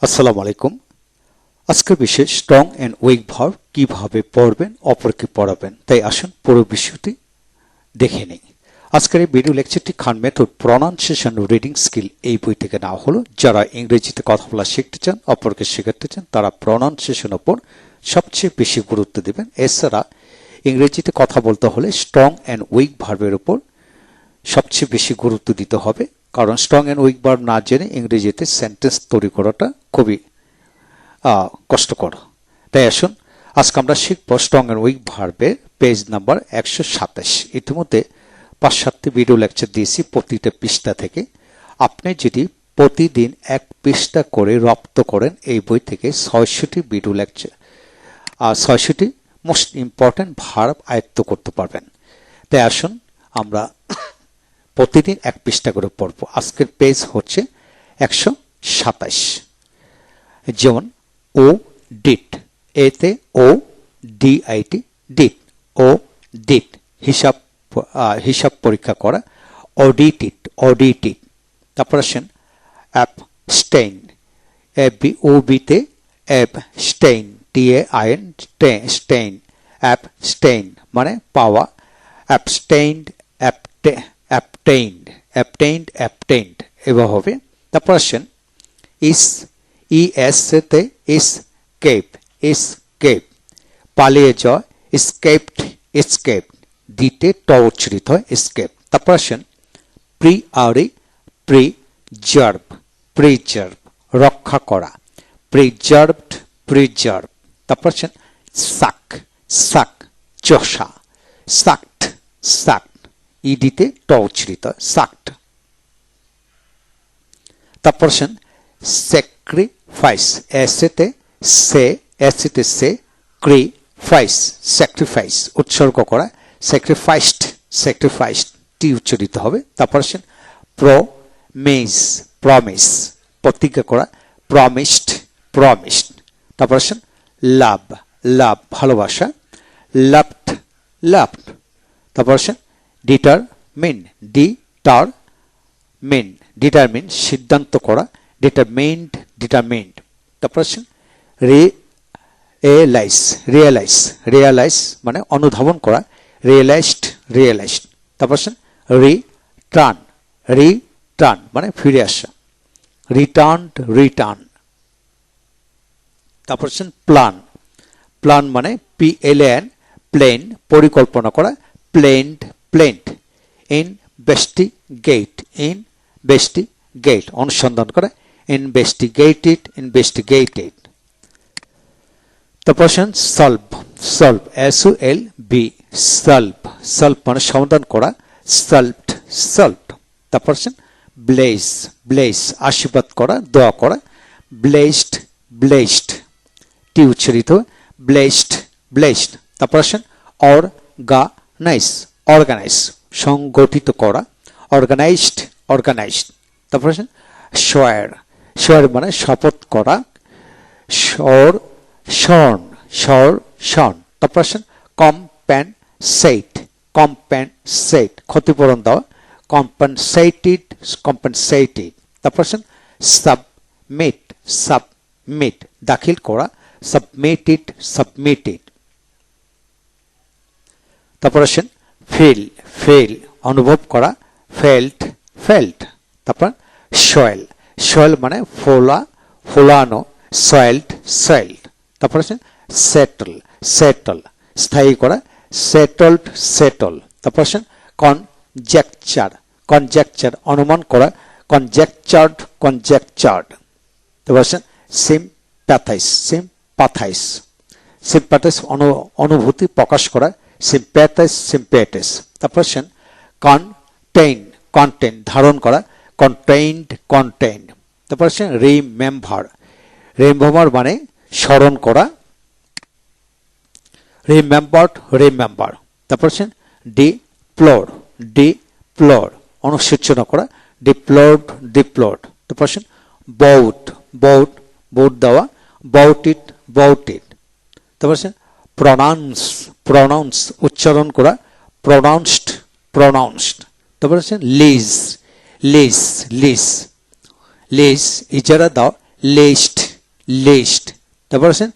আসসালামু আলাইকুম। আজকের বিষয় স্ট্রং এন্ড উইক ভার্ব কিভাবে পড়বেন, অপরকে পড়াবেন। তাই আসুন পুরো বিষয়টি দেখে নিই। আজকের এই ভিডিও লেকচারটি খান মেথড প্রনাউন্সিয়েশন রিডিং স্কিল এই বই থেকে নেওয়া হলো। যারা ইংরেজিতে কথা বলা শিখতে চান, অপরকে শেখাতে চান, তারা প্রনাউন্সিয়েশন ওপর সবচেয়ে বেশি গুরুত্ব দেবেন। এছাড়া ইংরেজিতে কথা বলতে হলে স্ট্রং এন্ড উইক ভার্বের উপর সবচেয়ে বেশি গুরুত্ব দিতে হবে, কারণ স্ট্রং এন্ড উইক ভার্ব না জেনে ইংরেজিতে সেন্টেন্স তৈরি করাটা খুবই কষ্টকর। তাই আসুন আজকে আমরা শিখব স্ট্রং এন্ড উইক ভার্বের পেজ নাম্বার 127। ইতিমধ্যে 5-7টি ভিডিও লেকচার দিয়েছি প্রতিটা পৃষ্ঠা থেকে। আপনি যদি প্রতিদিন এক পৃষ্ঠা করে রপ্ত করেন এই বই থেকে 600টি ভিডিও লেকচার 600টি মোস্ট ইম্পর্টেন্ট ভার্ব আয়ত্ত করতে পারবেন। তাই আসুন আমরা প্রতিদিন এক পৃষ্ঠা করে পড়ব। আজকের পেজ হচ্ছে 127। যেমন ও ডিট, এতে ও ডিআইটি ডিট, ও ডিট হিসাব পরীক্ষা করা, অডিটেড অডিটেড। তারপর আসেন অ্যাবস্টেইন, ও বিতে অ্যাবস্টেইন, টিএআইএন স্টেইন, অ্যাবস্টেইন মানে পাওয়া, অ্যাবস্টেইনড অ্যাবটেইনড এভাবে হবে। তারপর আসেন ইএসতে এসকেপ, পালিয়ে যাওয়া, এসকেপড দিতে ট উচ্চারিত হয় এসকেপ। তারপর আসেন প্রিজার্ভ রক্ষা করা, প্রিজার্ভ। তারপর আসেন সাক চষা, সাকড ইডিতে ট উচ্চারিত হয় সাকড। তারপর আসেন স্যাক্রিফাইস, এসিতে স্যাক্রিফাইস উৎসর্গ করা, স্যাক্রিফাইসড টি উচ্চারিত হবে। তারপর আসেন প্রমিস প্রতিজ্ঞা করা, প্রমিসড। তারপর আসেন লাভ ভালোবাসা, লাভড। তারপর আসেন ডিটারমিন সিদ্ধান্ত করা, ডিটারমিন্ড। তারপর আসেন রিয়েলাইজ মানে অনুধাবন করা, রিয়েলাইজড। তারপর আসেন রিটার্ন মানে ফিরে আসা, রিটার্ন। তারপর আসেন প্ল্যান মানে PLAN প্লেন পরিকল্পনা করা, প্লেন্ড। ইনভেস্টিগেট অনুসন্ধান করা, ইনভেস্টিগেটেড। তারপর আসেন সলভ SOLV সলভ মানে সমাধান করা, সলভড। তারপর আসেন ব্লেস আশীর্বাদ করা, দোয়া করা, ব্লেসড টি উচ্চারিত ব্লেসড। তারপর আসেন অর্গানাইজ সংগঠিত করা, অর্গানাইজড। তারপর আসেন শোয়ার মানে শপথ করা, শর্ন। তারপর আসেন কম্পেনসেট ক্ষতিপূরণ দেওয়া, কম্পেনসেটেড। তারপর আসেন সাবমিট দাখিল করা, সাবমিটেড। তারপর আসেন ফিল অনুভব করা, ফেল্ট। তারপর সয়েল মানে ফোলানো, সয়েলড। তারপর আসেন সেটল স্থায়ী করা, সেটল। তারপর আসেন কনজেকচার অনুমান করা, কনজেকচার্ড। তারপর আসেন সিম্প্যাথাইস অনুভূতি প্রকাশ করা, সিম্প্যাথাইস। তারপর আসেন কন্টেইন ধারণ করা, কন্টেইনড। তারপর আসেন রিমেম্বার মানে স্মরণ করা, রিমেম্বার। তারপর আসেন ডিপ্লোর অনুসূচনা করা, ডিপ্লোর্ড। তারপর আসেন বাউট দেওয়া, বাউটেড। তারপর আসেন প্রনাউন্স উচ্চারণ করা, প্রনাউন্সড। তারপর আসেন লিজ ইজারা দাও, লিজড লিস্ট। তারপর আছেন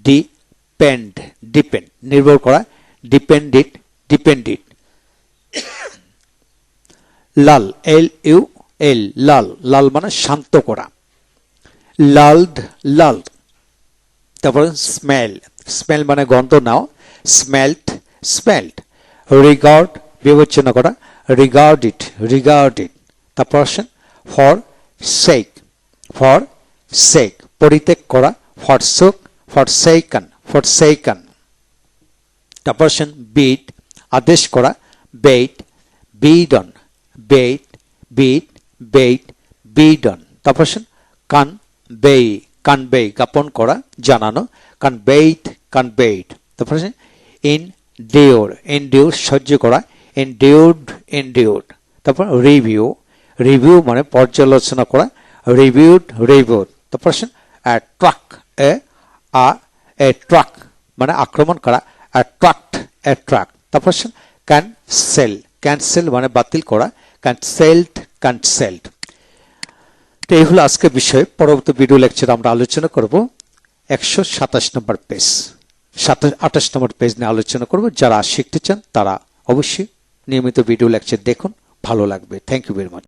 ডিপেন্ড, ডিপেন্ড নির্ভর করা, ডিপেন্ডেড, ডিপেন্ডেড। লাল, এল ইউ এল, লাল, লাল মানে শান্ত করা, লালড, লাল। তারপর স্মেল, স্মেল মানে গন্ধ নাও, স্মেলড, স্মেলড। রিগার্ড বিবেচনা করা, রিগার্ডেড, রিগার্ডেড। তারপর আসেন ফর সেক, ফর সেক পরিত্যাগ করা, ফরসোক, ফরসেকান, ফরসেকান। তারপর আসেন বিড আদেশ করা, বেইট, বিডন, বেইট, বিড, বেইট, বিডন। তারপর আসেন কানভে, কানভে জ্ঞাপন করা, জানানো, কানভেইট, কানভেইট। তারপর আসেন ইনডিওর, ইনডিওর সহ্য করা, এন্ডিউরড, এন্ডিউরড। তারপর রিভিউ, রিভিউ মানে পর্যালোচনা করা, রিভিউড, রিভিউড। তারপর আসেন ট্রাক, এ ট্রাক মানে আক্রমণ করা, অ্যাট্রাক্ট, অ্যাট্রাক্ট। তারপর আসেন ক্যান্সেল, ক্যান্সেল মানে বাতিল করা, ক্যান্সেলড, ক্যান্সেলড। তো এই হলো আজকের বিষয়। পরবর্তী ভিডিও লেকচার আমরা আলোচনা করব 127 নম্বর পেজ, 28 নম্বর পেজ নিয়ে আলোচনা করব। যারা শিখতে চান তারা অবশ্যই নিয়মিত ভিডিও লেকচার দেখুন, ভালো লাগবে। Thank you very much.